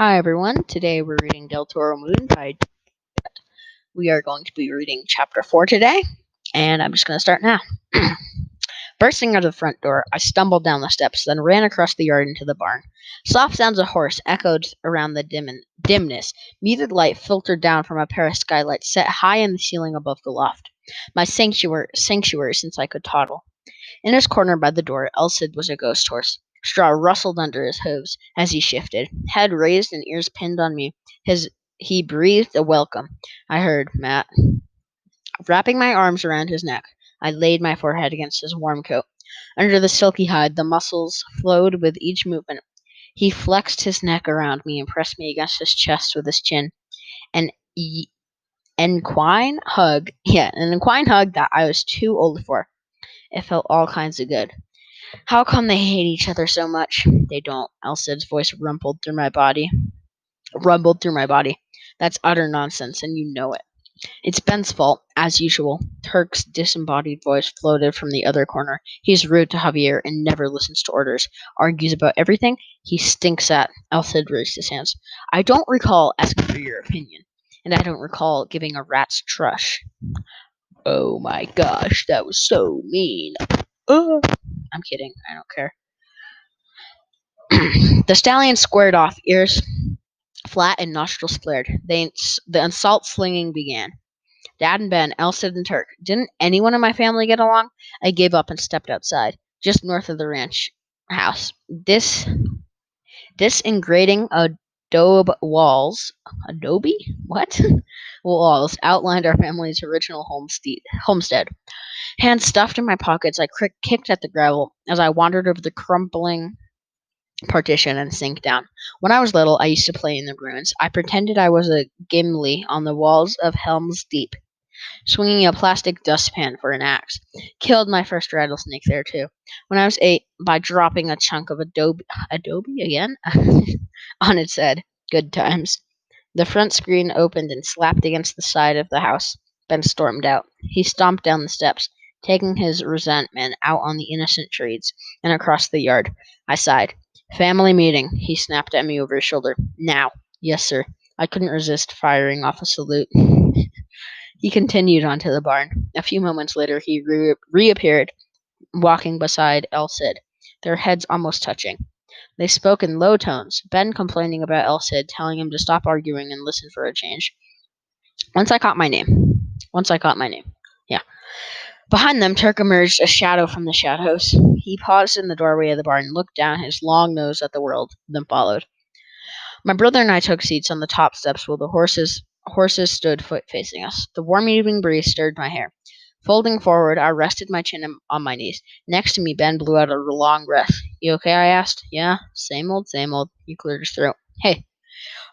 Hi everyone, today we're reading Del Toro Moon by. We are going to be reading chapter 4 today, and I'm just going to start now. Bursting out of the front door, I stumbled down the steps, then ran across the yard into the barn. Soft sounds of horse echoed around the dimness. Muted light filtered down from a pair of skylights set high in the ceiling above the loft. My sanctuary since I could toddle. In his corner by the door, Elsid was a ghost horse. Straw rustled under his hooves as he shifted, head raised and ears pinned on me. He breathed a welcome. I heard, Matt. Wrapping my arms around his neck, I laid my forehead against his warm coat. Under the silky hide, the muscles flowed with each movement. He flexed his neck around me and pressed me against his chest with his chin. An an equine hug that I was too old for. It felt all kinds of good. How come they hate each other so much? They don't. Elsid's voice rumbled through my body. That's utter nonsense, and you know it. It's Ben's fault, as usual. Turk's disembodied voice floated from the other corner. He's rude to Javier and never listens to orders. Argues about everything he stinks at. Elsid raised his hands. I don't recall asking for your opinion, and I don't recall giving a rat's trush. Oh my gosh, that was so mean. I'm kidding. I don't care. The stallion squared off, ears flat and nostrils flared. The insult slinging began. Dad and Ben, Elsid and Turk. Didn't anyone in my family get along? I gave up and stepped outside, just north of the ranch house. This ingrating adobe? What? Walls outlined our family's original homestead. Hands stuffed in my pockets, I kicked at the gravel as I wandered over the crumbling partition and sink down. When I was little, I used to play in the ruins. I pretended I was a Gimli on the walls of Helm's Deep, swinging a plastic dustpan for an axe. Killed my first rattlesnake there too. When I was 8, by dropping a chunk of adobe again, on its head. Good times. The front screen opened and slapped against the side of the house. Ben stormed out. He stomped down the steps, taking his resentment out on the innocent trees and across the yard. I sighed. Family meeting, he snapped at me over his shoulder. Now. Yes, sir. I couldn't resist firing off a salute. He continued on to the barn. A few moments later, he reappeared, walking beside Elsid, their heads almost touching. They spoke in low tones, Ben complaining about Elsid, telling him to stop arguing and listen for a change. Once I caught my name. Yeah. Behind them, Turk emerged, a shadow from the shadows. He paused in the doorway of the barn, looked down his long nose at the world, then followed. My brother and I took seats on the top steps while the horses stood foot facing us. The warm evening breeze stirred my hair. Folding forward, I rested my chin on my knees. Next to me, Ben blew out a long breath. You okay? I asked. Yeah, same old, same old. He cleared his throat. Hey.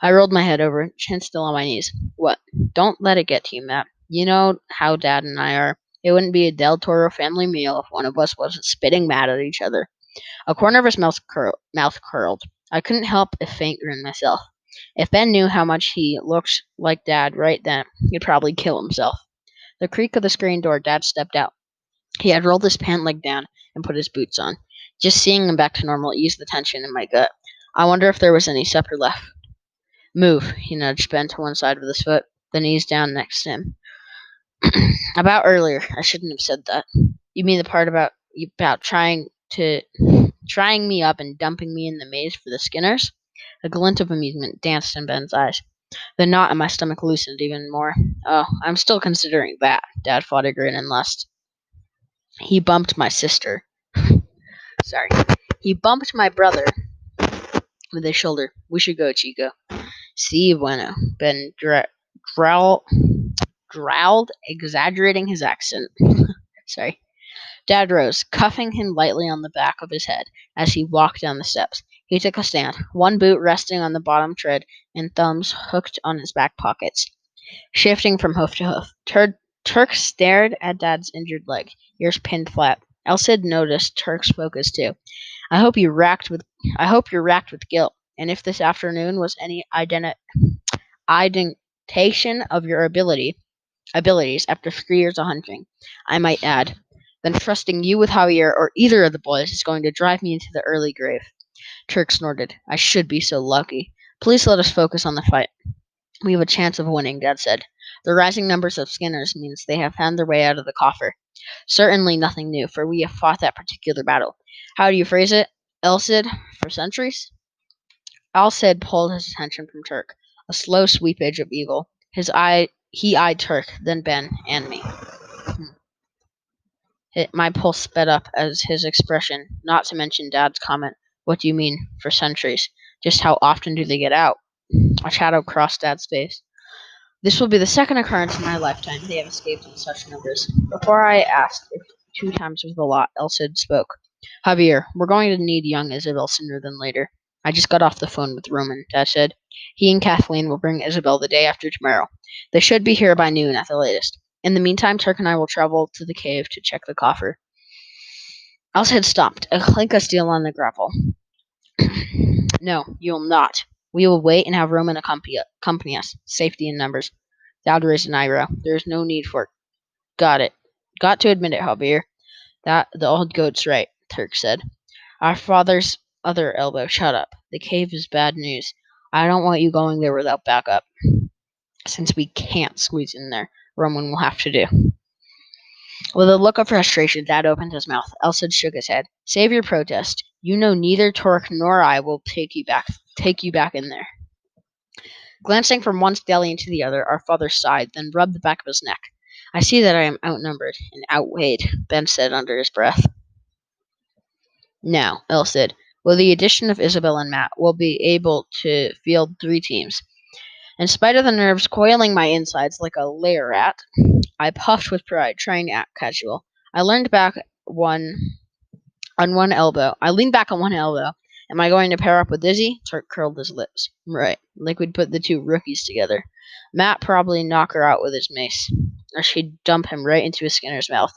I rolled my head over, chin still on my knees. What? Don't let it get to you, Matt. You know how Dad and I are. It wouldn't be a Del Toro family meal if one of us wasn't spitting mad at each other. A corner of his mouth curled. I couldn't help a faint grin myself. If Ben knew how much he looked like Dad right then, he'd probably kill himself. The creak of the screen door, Dad stepped out. He had rolled his pant leg down and put his boots on. Just seeing him back to normal eased the tension in my gut. I wonder if there was any supper left. Move, he nudged Ben to one side with his foot, then eased down next to him. About earlier, I shouldn't have said that. You mean the part about trying me up and dumping me in the maze for the Skinners? A glint of amusement danced in Ben's eyes. The knot in my stomach loosened even more. Oh, I'm still considering that. Dad fought a grin in lust. He bumped my sister. Sorry. He bumped my brother with his shoulder. We should go, Chico. Si, bueno. Ben growled, exaggerating his accent. Sorry. Dad rose, cuffing him lightly on the back of his head as he walked down the steps. He took a stand, one boot resting on the bottom tread and thumbs hooked on his back pockets, shifting from hoof to hoof. Turk stared at Dad's injured leg, ears pinned flat. Elsid noticed Turk's focus too. I hope you're racked with guilt, and if this afternoon was any identification of your abilities after 3 years of hunting, I might add, then trusting you with Javier or either of the boys is going to drive me into the early grave. Turk snorted. I should be so lucky. Please let us focus on the fight. We have a chance of winning, Dad said. The rising numbers of Skinners means they have found their way out of the coffer. Certainly nothing new, for we have fought that particular battle. How do you phrase it? Elcid? For centuries? Alcid pulled his attention from Turk, a slow sweepage of evil. He eyed Turk, then Ben, and me. My pulse sped up as his expression, not to mention Dad's comment, "What do you mean, for centuries? Just how often do they get out?" A shadow crossed Dad's face. "This will be the second occurrence in my lifetime they have escaped in such numbers." Before I asked if 2 times was the lot, Elcid spoke. "Javier, we're going to need young Isabel sooner than later." "I just got off the phone with Roman," Dad said. "He and Kathleen will bring Isabel the day after tomorrow. They should be here by noon at the latest. In the meantime, Turk and I will travel to the cave to check the coffer." Elcid stopped, a clink of steel on the gravel. "No, you'll not. We will wait and have Roman accompany us. Safety in numbers." Dad raised an eyebrow. "There is no need for it." "Got it. Got to admit it, Javier. That the old goat's right," Turk said. Our father's other elbow. "Shut up. The cave is bad news. I don't want you going there without backup. Since we can't squeeze in there, Roman will have to do." With a look of frustration, Dad opened his mouth. Elsa shook his head. "Save your protest. You know neither Torque nor I will take you back in there." Glancing from one stallion to the other, our father sighed, then rubbed the back of his neck. "I see that I am outnumbered and outweighed," Ben said under his breath. "Now," El said, "with the addition of Isabel and Matt, we'll be able to field 3 teams." In spite of the nerves coiling my insides like a lair rat, I puffed with pride, trying to act casual. I leaned back on one elbow. "Am I going to pair up with Izzy?" Turk curled his lips. "Right, like we'd put the 2 rookies together. Matt probably knock her out with his mace, or she'd dump him right into a Skinner's mouth.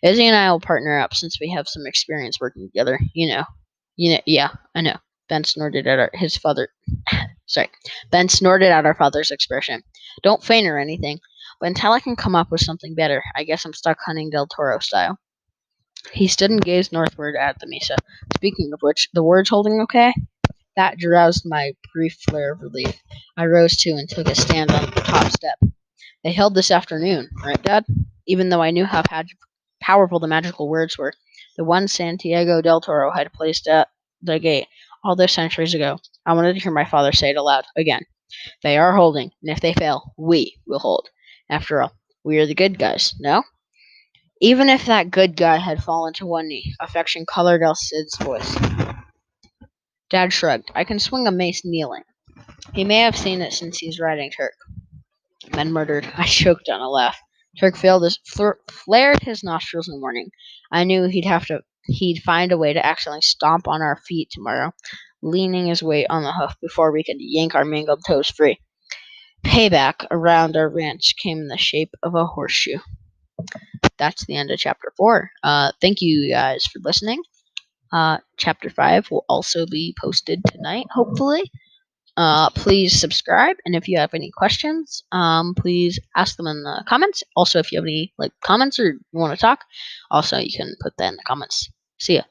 Izzy and I will partner up since we have some experience working together. Yeah, I know." Ben snorted at his father. Sorry. Ben snorted at our father's expression. "Don't faint or anything, but until I can come up with something better, I guess I'm stuck hunting Del Toro style." He stood and gazed northward at the mesa. "Speaking of which, the words holding okay?" That aroused my brief flare of relief. I rose too and took a stand on the top step. "They held this afternoon, right, Dad?" Even though I knew how powerful the magical words were, the one Santiago del Toro had placed at the gate all those centuries ago, I wanted to hear my father say it aloud again. "They are holding, and if they fail, we will hold. After all, we are the good guys, no?" Even if that good guy had fallen to one knee, affection colored El Cid's voice. Dad shrugged. "I can swing a mace kneeling. He may have seen it since he's riding Turk." Ben murdered. I choked on a laugh. Turk flared his nostrils in warning. I knew he'd find a way to accidentally stomp on our feet tomorrow, leaning his weight on the hoof before we could yank our mangled toes free. Payback around our ranch came in the shape of a horseshoe. That's the end of chapter 4. Thank you guys for listening. Chapter 5 will also be posted tonight, hopefully. Please subscribe, and if you have any questions, please ask them in the comments. Also, if you have any comments or you want to talk, also you can put that in the comments. See ya.